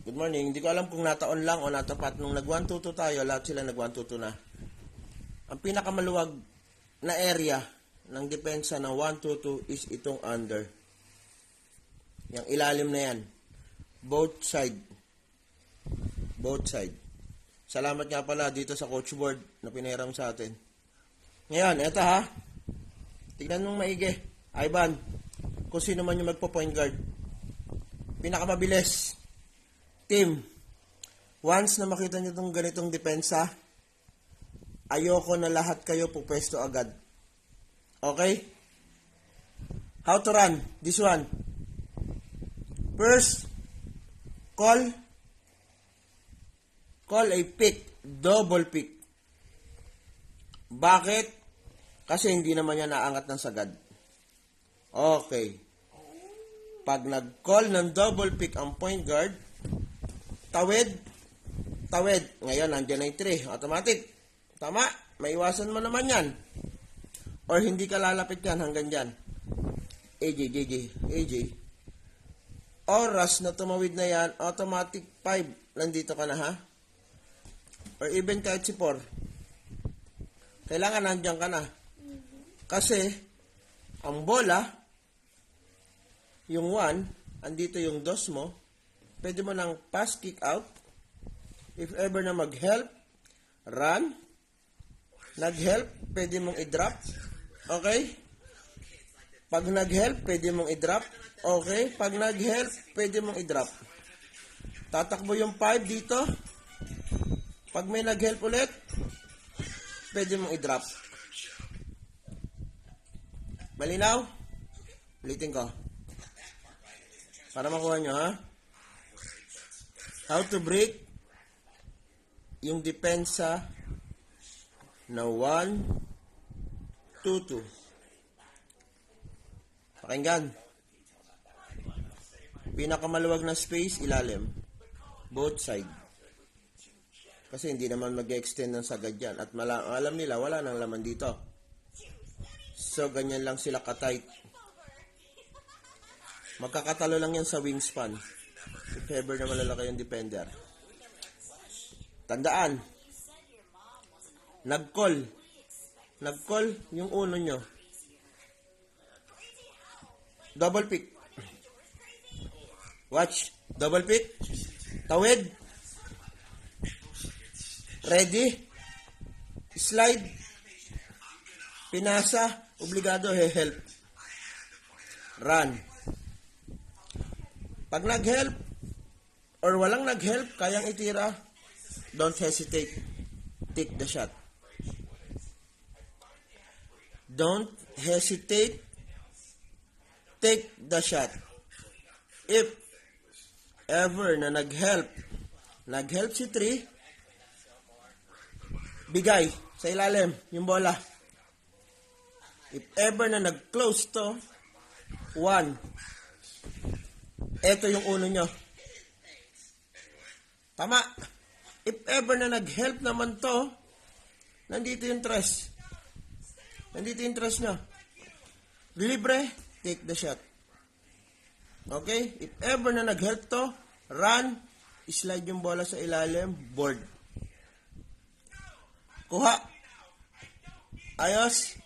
Good morning. Hindi ko alam kung nataon lang o natapat. Nung nag-122 tayo, lahat sila nag-122 na. Ang pinakamaluwag na area ng depensa ng 122 is itong under. Yung ilalim na yan. Both side. Both side. Salamat nga pala dito sa coach board na pinahiram sa atin. Ngayon, eto ha. Tignan mong maigi. Ivan, kung sino man yung magpo-point guard. Pinakamabilis. Team, once na makita nyo itong ganitong depensa, ayoko na lahat kayo pupwesto agad. Okay? How to run? This one. First, call a pick. Double pick. Bakit? Kasi hindi naman yan naangat ng sagad. Okay. Pag nag-call ng double pick ang point guard, tawid. Ngayon, nandiyan na yung 3. Automatic. Tama. Maiwasan mo naman yan. Or hindi ka lalapit yan hanggang dyan. AJ. Oras na tumawid na yan, automatic 5. Nandito ka na ha. Or even kahit si 4. Kailangan nandiyan ka na. Kasi, ang bola, yung 1, andito yung 2 mo, pwede mo nang pass, kick out. If ever na mag-help, run. Nag-help, pwede mong i-drop. Okay? Pag nag-help, pwede mong i-drop. Okay? Pag nag-help, pwede mong i-drop. Tatakbo yung 5 dito. Pag may nag-help ulit, pwede mong i-drop. Malinaw? Ulitin ko. Para makuha nyo, ha? How to break yung depensa na 1-2-2. Pakinggan. Pinakamaluwag na space, ilalim. Both side. Kasi hindi naman mag-extend ng sagad yan. At alam nila, wala nang laman dito. So, ganyan lang sila ka-tight. Magkakatalo lang yan sa wingspan. If ever na malalaki yung defender. Tandaan. Nag-call yung uno nyo. Double pick. Watch. Double pick. Tawid. Ready. Slide. Pinasa. Obligado help. Run. Pag nag-help or walang nag-help, kayang itira, don't hesitate. Take the shot. Don't hesitate. Take the shot. If ever na nag-help si 3, bigay sa ilalim yung bola. If ever na nag-close to, 1. Ito yung uno nyo. Tama. If ever na nag-help naman to, nandito yung tres. Nandito yung tres nyo. Libre, take the shot. Okay? If ever na nag-help to, run, slide yung bola sa ilalim, board. Kuha. Ayos.